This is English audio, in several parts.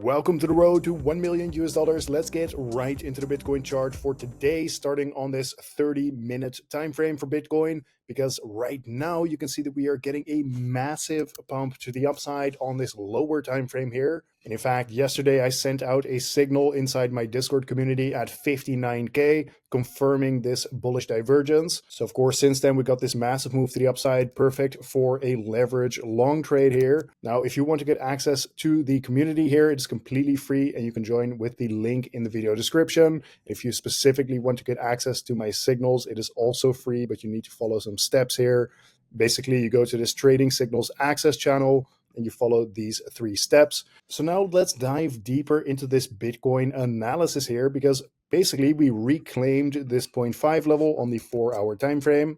Welcome to the road to 1 million US dollars. Let's get right into the Bitcoin chart for today, starting on this 30-minute time frame for Bitcoin, because right now you can see that we are getting a massive pump to the upside on this lower time frame here. And in fact, yesterday I sent out a signal inside my Discord community at 59K confirming this bullish divergence. So of course, since then we got this massive move to the upside, perfect for a leverage long trade here. Now, if you want to get access to the community here, it's completely free and you can join with the link in the video description. If you specifically want to get access to my signals, it is also free, but you need to follow some steps here. Basically, you go to this trading signals access channel and you follow these 3 steps. So now let's dive deeper into this Bitcoin analysis here, because basically we reclaimed this 0.5 level on the 4-hour time frame,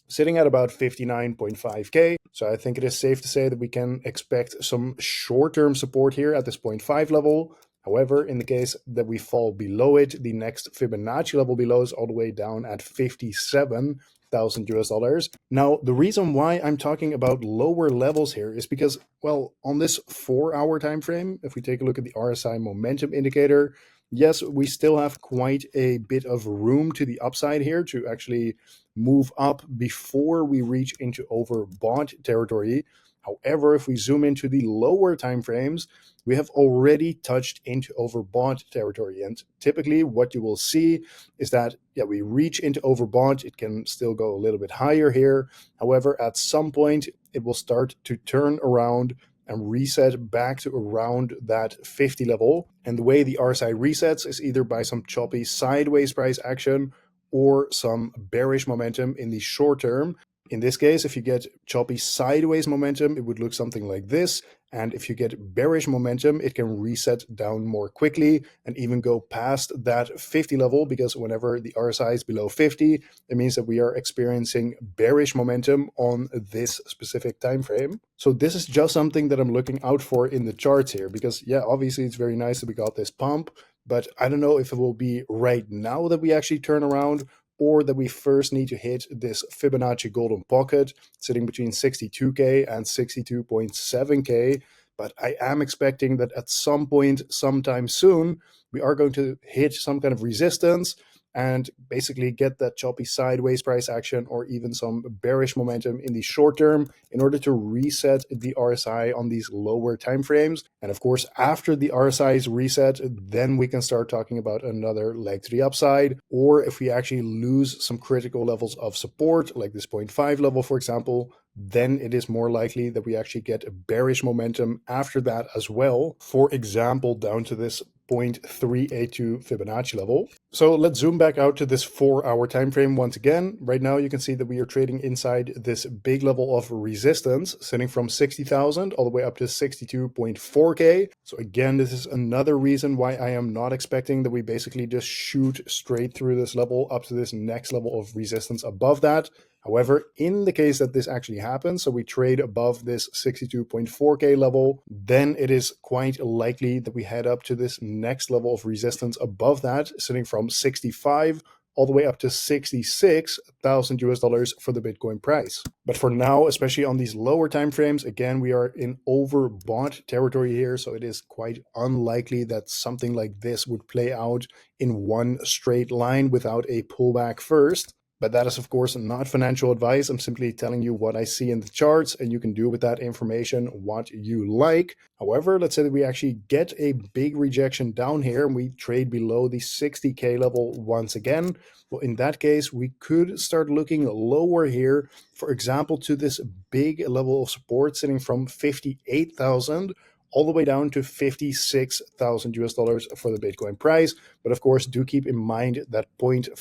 sitting at about 59.5K. So I think it is safe to say that we can expect some short-term support here at this 0.5 level. However, in the case that we fall below it, the next Fibonacci level below is all the way down at 57,000 US dollars. Now, the reason why I'm talking about lower levels here is because, well, on this 4-hour time frame, if we take a look at the RSI momentum indicator, yes, we still have quite a bit of room to the upside here to actually move up before we reach into overbought territory. However, if we zoom into the lower time frames, we have already touched into overbought territory. And typically what you will see is that, we reach into overbought. It can still go a little bit higher here. However, at some point, it will start to turn around and reset back to around that 50 level. And the way the RSI resets is either by some choppy sideways price action or some bearish momentum in the short term. In this case, if you get choppy sideways momentum, it would look something like this. And if you get bearish momentum, it can reset down more quickly and even go past that 50 level, because whenever the RSI is below 50, it means that we are experiencing bearish momentum on this specific time frame. So this is just something that I'm looking out for in the charts here, because obviously it's very nice that we got this pump, but I don't know if it will be right now that we actually turn around, or that we first need to hit this Fibonacci golden pocket sitting between 62K and 62.7K. But I am expecting that at some point, sometime soon, we are going to hit some kind of resistance and basically get that choppy sideways price action or even some bearish momentum in the short term in order to reset the RSI on these lower time frames. And of course, after the RSI is reset, then we can start talking about another leg to the upside. Or if we actually lose some critical levels of support, like this 0.5 level, for example, then it is more likely that we actually get a bearish momentum after that as well. For example, down to this 0.382 Fibonacci level. So let's zoom back out to this 4-hour time frame once again. Right now you can see that we are trading inside this big level of resistance, sitting from 60,000 all the way up to 62.4K. So again, this is another reason why I am not expecting that we basically just shoot straight through this level up to this next level of resistance above that. However, in the case that this actually happens, so we trade above this 62.4K level, then it is quite likely that we head up to this next level of resistance above that, sitting from 65 all the way up to 66,000 US dollars for the Bitcoin price. But for now, especially on these lower time frames, again, we are in overbought territory here, so it is quite unlikely that something like this would play out in one straight line without a pullback first. But that is, of course, not financial advice. I'm simply telling you what I see in the charts, and you can do with that information what you like. However, let's say that we actually get a big rejection down here and we trade below the 60K level once again. Well, in that case, we could start looking lower here, for example, to this big level of support sitting from 58,000 all the way down to 56,000 US dollars for the Bitcoin price. But of course, do keep in mind that 0.5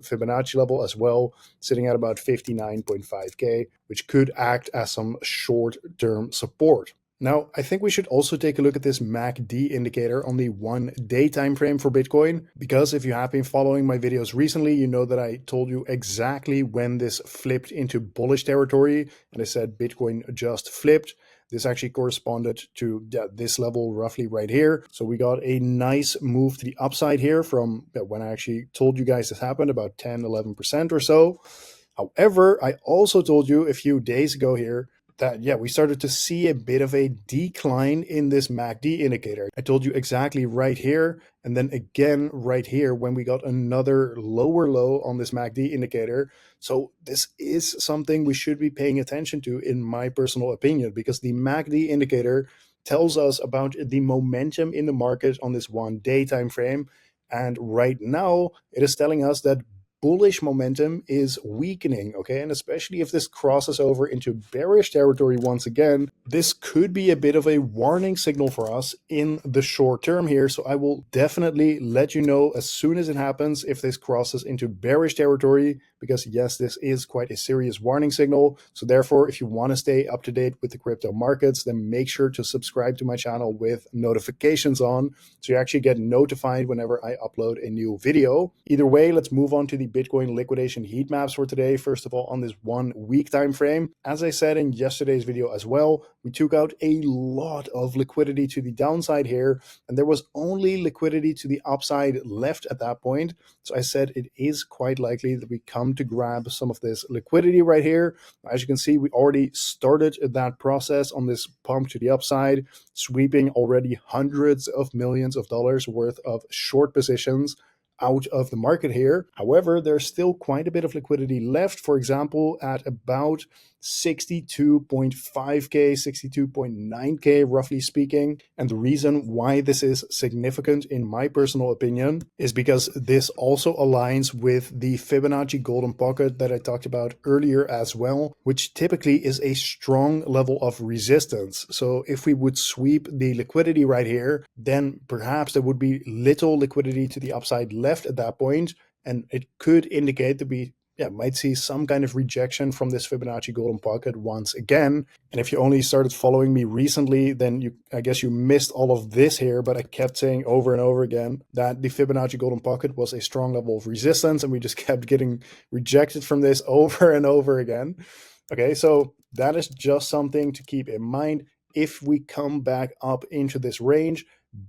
Fibonacci level as well, sitting at about 59.5K, which could act as some short-term support. Now, I think we should also take a look at this MACD indicator on the 1-day time frame for Bitcoin, because if you have been following my videos recently, you know that I told you exactly when this flipped into bullish territory, and I said Bitcoin just flipped. This actually corresponded to this level roughly right here. So we got a nice move to the upside here from when I actually told you guys this happened, about 10, 11% or so. However, I also told you a few days ago here that, yeah, we started to see a bit of a decline in this MACD indicator. I told you exactly right here, and then again right here when we got another lower low on this MACD indicator. So this is something we should be paying attention to, in my personal opinion, because the MACD indicator tells us about the momentum in the market on this 1 day time frame. And right now it is telling us that bullish momentum is weakening, okay? And especially if this crosses over into bearish territory once again, this could be a bit of a warning signal for us in the short term here. So I will definitely let you know as soon as it happens if this crosses into bearish territory, because yes, this is quite a serious warning signal. So therefore, if you want to stay up to date with the crypto markets, then make sure to subscribe to my channel with notifications on, so you actually get notified whenever I upload a new video. Either way, let's move on to the Bitcoin liquidation heat maps for today. First of all, on this 1 week time frame, as I said in yesterday's video as well, we took out a lot of liquidity to the downside here, and there was only liquidity to the upside left at that point. So I said it is quite likely that we come to grab some of this liquidity right here. As you can see, we already started that process on this pump to the upside, sweeping already hundreds of millions of dollars worth of short positions out of the market here. However, there's still quite a bit of liquidity left, for example, at about 62.5K, 62.9K, roughly speaking. And the reason why this is significant, in my personal opinion, is because this also aligns with the Fibonacci golden pocket that I talked about earlier as well, which typically is a strong level of resistance. So if we would sweep the liquidity right here, then perhaps there would be little liquidity to the upside left at that point, and it could indicate that we might see some kind of rejection from this Fibonacci golden pocket once again. And if you only started following me recently, then I guess you missed all of this here, but I kept saying over and over again that the Fibonacci golden pocket was a strong level of resistance, and we just kept getting rejected from this over and over again. Okay, so that is just something to keep in mind. If we come back up into this range,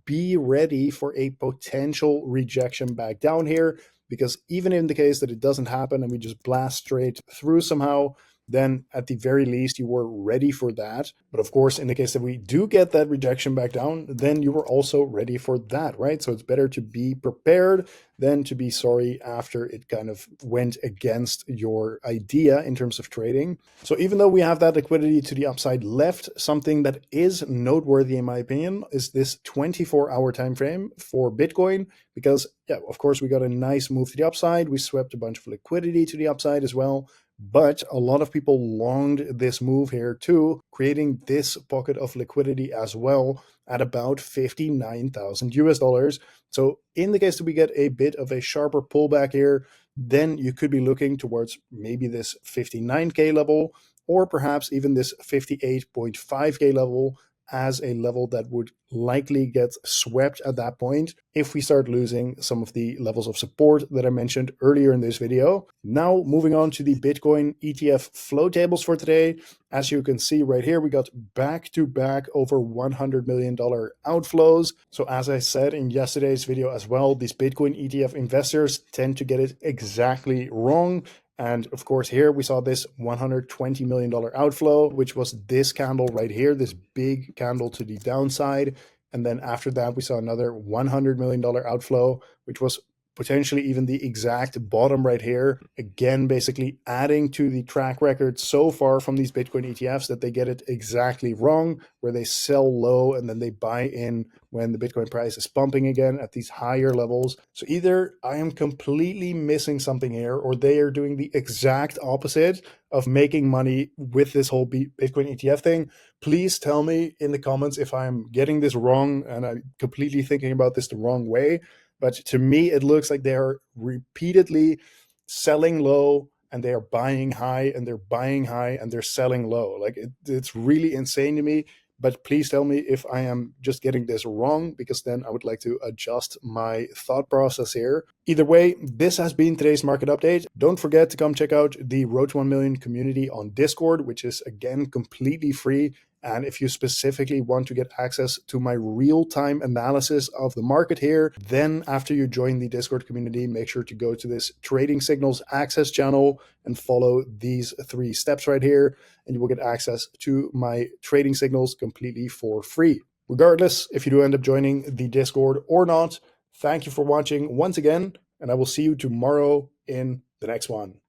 be ready for a potential rejection back down here, because even in the case that it doesn't happen and we just blast straight through somehow, then at the very least you were ready for that. But of course, in the case that we do get that rejection back down, then you were also ready for that, right? So it's better to be prepared than to be sorry after it kind of went against your idea in terms of trading. So even though we have that liquidity to the upside left, something that is noteworthy in my opinion is this 24-hour time frame for Bitcoin, because of course we got a nice move to the upside. We swept a bunch of liquidity to the upside as well. But a lot of people longed this move here too, creating this pocket of liquidity as well at about 59,000 US dollars. So in the case that we get a bit of a sharper pullback here, then you could be looking towards maybe this 59K level, or perhaps even this 58.5K level as a level that would likely get swept at that point if we start losing some of the levels of support that I mentioned earlier in this video. Now moving on to the Bitcoin ETF flow tables for today. As you can see right here, we got back-to-back over $100 million outflows. So as I said in yesterday's video as well, these Bitcoin ETF investors tend to get it exactly wrong. And of course, here we saw this $120 million outflow, which was this candle right here, this big candle to the downside. And then after that, we saw another $100 million outflow, which was potentially even the exact bottom right here. Again, basically adding to the track record so far from these Bitcoin ETFs that they get it exactly wrong, where they sell low and then they buy in when the Bitcoin price is pumping again at these higher levels. So either I am completely missing something here, or they are doing the exact opposite of making money with this whole Bitcoin ETF thing. Please tell me in the comments if I'm getting this wrong and I'm completely thinking about this the wrong way. But to me, it looks like they are repeatedly selling low and they are buying high, and they're buying high and they're selling low. Like it's really insane to me. But please tell me if I am just getting this wrong, because then I would like to adjust my thought process here. Either way, this has been today's market update. Don't forget to come check out the Road to 1 Million community on Discord, which is again completely free. And if you specifically want to get access to my real-time analysis of the market here, then after you join the Discord community, make sure to go to this Trading Signals Access channel and follow these 3 steps right here, and you will get access to my trading signals completely for free. Regardless, if you do end up joining the Discord or not, thank you for watching once again, and I will see you tomorrow in the next one.